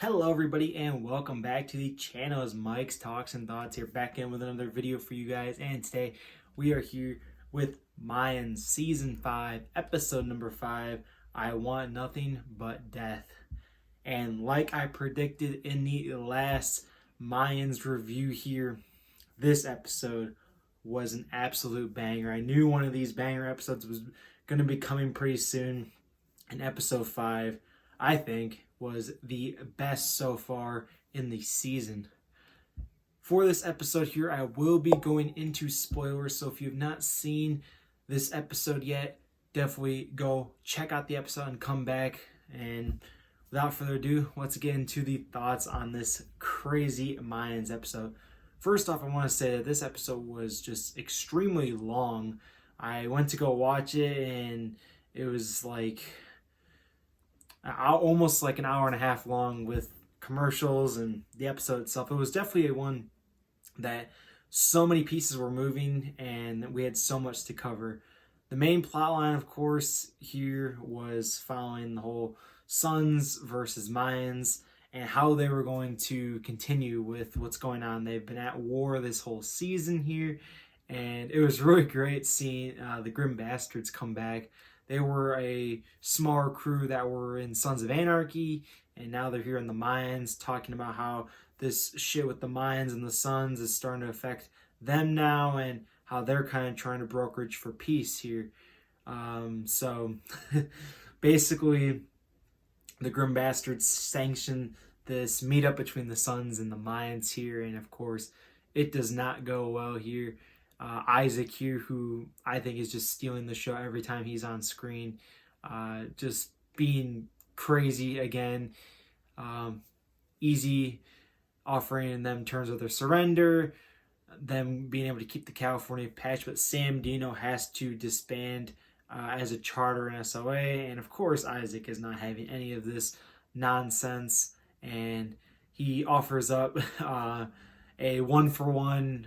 Hello everybody and welcome back to the channel. As Mike's Talks and Thoughts here, back in with another video for you guys. And today we are here with Mayans Season 5, Episode number 5, I Want Nothing But Death. And like I predicted in the last Mayans review here, this episode was an absolute banger. I knew one of these banger episodes was going to be coming pretty soon. And Episode 5, I think, was the best so far in the season. For this episode here, I will be going into spoilers, so if you have not seen this episode yet, definitely go check out the episode and come back. And without further ado, let's get into the thoughts on this crazy Mayans episode. First off, I want to say that this episode was just extremely long. I went to go watch it and it was like almost like an hour and a half long with commercials and the episode itself. It was definitely one that so many pieces were moving and we had so much to cover. The main plot line, of course, here was following the whole Suns versus Mayans and how they were going to continue with what's going on. They've been at war this whole season here, and it was really great seeing the Grim Bastards come back. They were a smaller crew that were in Sons of Anarchy, and now they're here in the Mayans, talking about how this shit with the Mayans and the Suns is starting to affect them now, and how they're kind of trying to brokerage for peace here. So basically, the Grim Bastards sanctioned this meetup between the Suns and the Mayans here, and of course, it does not go well here. Isaac here, who I think is just stealing the show every time he's on screen, just being crazy again. Easy offering them terms of their surrender, them being able to keep the California patch, but Sam Dino has to disband as a charter in SOA, and of course Isaac is not having any of this nonsense, and he offers up a 1-for-1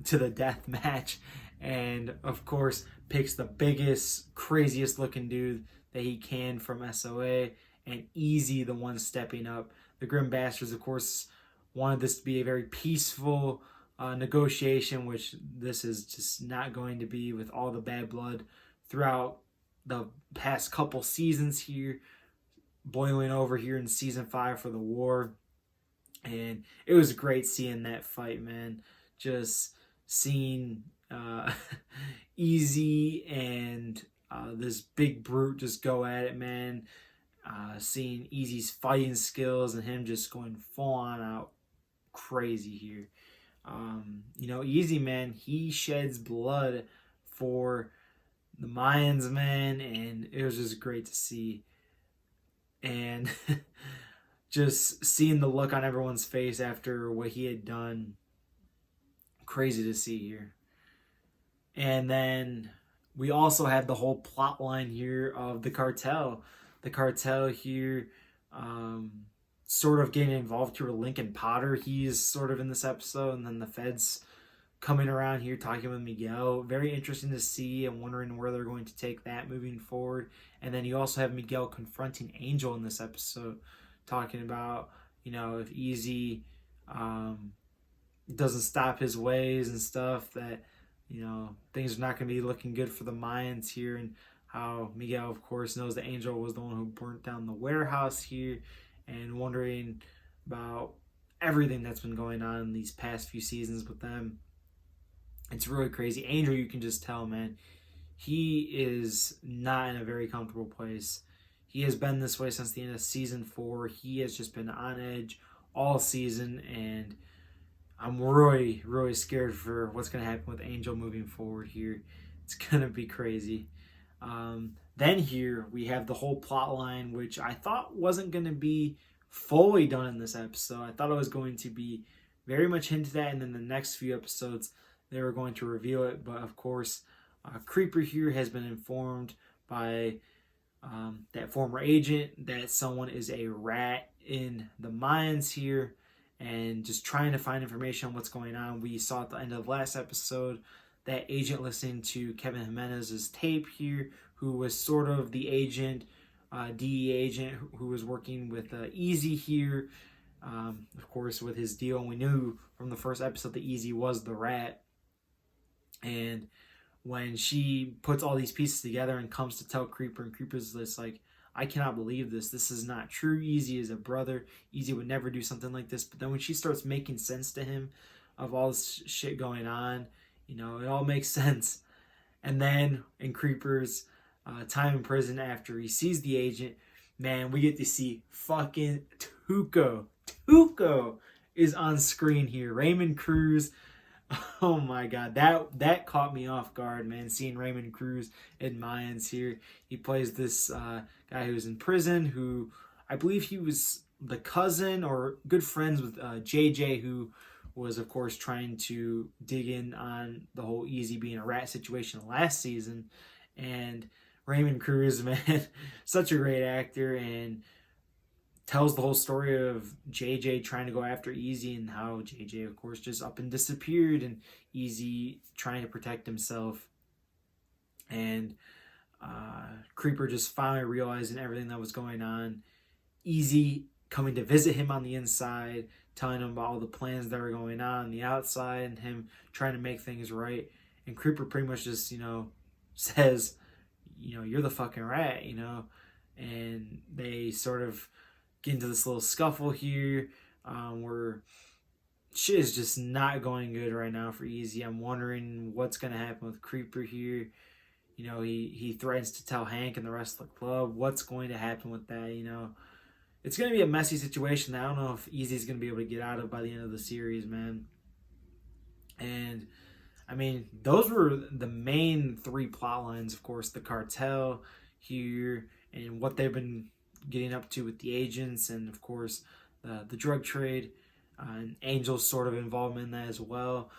to the death match, and of course picks the biggest, craziest looking dude that he can from SOA, and Easy the one stepping up. The Grim Bastards, of course, wanted this to be a very peaceful negotiation, which this is just not going to be, with all the bad blood throughout the past couple seasons here, boiling over here in season 5 for the war. And it was great seeing that fight, man. Just seeing Easy and this big brute just go at it, man. Seeing Easy's fighting skills and him just going full on out crazy here. Easy, man, he sheds blood for the Mayans, man, and it was just great to see. And just seeing the look on everyone's face after what he had done, crazy to see here. And then we also have the whole plot line here of the cartel. The cartel here sort of getting involved here with Lincoln Potter. He's sort of in this episode, and then the feds coming around here talking with Miguel. Very interesting to see. I'm wondering where they're going to take that moving forward. And then you also have Miguel confronting Angel in this episode, talking about, if Easy doesn't stop his ways and stuff, that things are not going to be looking good for the Mayans here, and how Miguel, of course, knows that Angel was the one who burnt down the warehouse here, and wondering about everything that's been going on in these past few seasons with them. It's really crazy. Angel, you can just tell, man, he is not in a very comfortable place. He has been this way since the end of season 4. He has just been on edge all season, and I'm really, really scared for what's going to happen with Angel moving forward here. It's going to be crazy. Then here we have the whole plot line, which I thought wasn't going to be fully done in this episode. I thought it was going to be very much hinted at, and then the next few episodes they were going to reveal it. But of course, Creeper here has been informed by that former agent that someone is a rat in the Mayans here, and just trying to find information on what's going on. We saw at the end of last episode that agent listening to Kevin Jimenez's tape here, who was sort of the agent DEA agent who was working with Easy here, of course, with his deal. And we knew from the first episode that Easy was the rat. And when she puts all these pieces together and comes to tell Creeper, and Creeper's just like, I cannot believe this. This is not true. Easy is a brother. Easy would never do something like this. But then when she starts making sense to him of all this shit going on, it all makes sense. And then in Creeper's time in prison after he sees the agent, man, we get to see fucking Tuco. Tuco is on screen here. Raymond Cruz. Oh my god, that caught me off guard, man. Seeing Raymond Cruz in Mayans here, he plays this guy who's in prison. Who I believe he was the cousin or good friends with JJ, who was of course trying to dig in on the whole Easy being a rat situation last season. And Raymond Cruz, man, such a great actor, and tells the whole story of JJ trying to go after Easy and how JJ, of course, just up and disappeared, and Easy trying to protect himself. And Creeper just finally realizing everything that was going on. Easy coming to visit him on the inside, telling him about all the plans that were going on the outside, and him trying to make things right. And Creeper pretty much just, says, you're the fucking rat, and they sort of get into this little scuffle here where shit is just not going good right now for Easy. I'm wondering what's going to happen with Creeper here. He threatens to tell Hank and the rest of the club. What's going to happen with that? It's going to be a messy situation that I don't know if Easy's going to be able to get out of by the end of the series, man. And I mean, those were the main three plot lines, of course, the cartel here and what they've been getting up to with the agents, and of course the drug trade, and Angel's sort of involvement in that as well.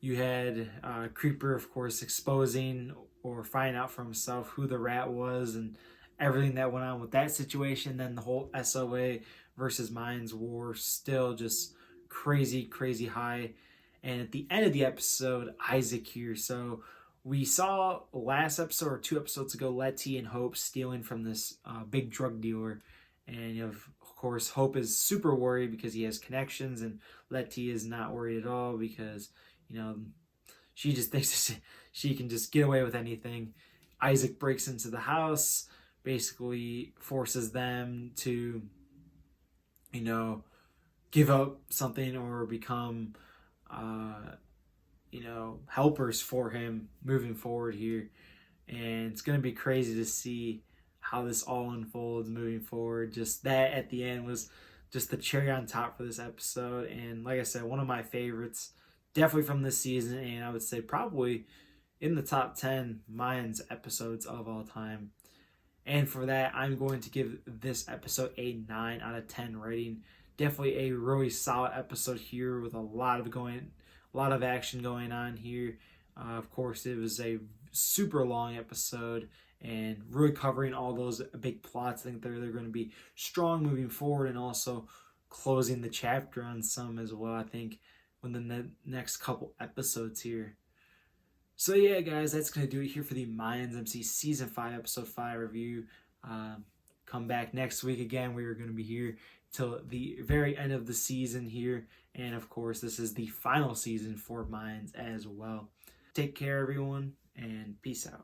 You had Creeper, of course, exposing or finding out for himself who the rat was and everything that went on with that situation. Then the whole SOA versus Mayans war, still just crazy high. And at the end of the episode, Isaac here. So we saw last episode or 2 episodes ago, Letty and Hope stealing from this big drug dealer. And of course, Hope is super worried because he has connections, and Letty is not worried at all because, she just thinks she can just get away with anything. Isaac breaks into the house, basically forces them to, give up something or become helpers for him moving forward here. And it's going to be crazy to see how this all unfolds moving forward. Just that at the end was just the cherry on top for this episode. And like I said, one of my favorites, definitely from this season. And I would say probably in the top 10 Mayans episodes of all time. And for that, I'm going to give this episode a 9 out of 10 rating. Definitely a really solid episode here with a lot of action going on here. Of course, it was a super long episode and really covering all those big plots. I think they're going to be strong moving forward, and also closing the chapter on some as well, I think, within the next couple episodes here. So yeah, guys, that's going to do it here for the Mayans MC Season 5, Episode 5 review. Come back next week again. We are going to be here till the very end of the season here. And of course, this is the final season for Mayans as well. Take care, everyone, and peace out.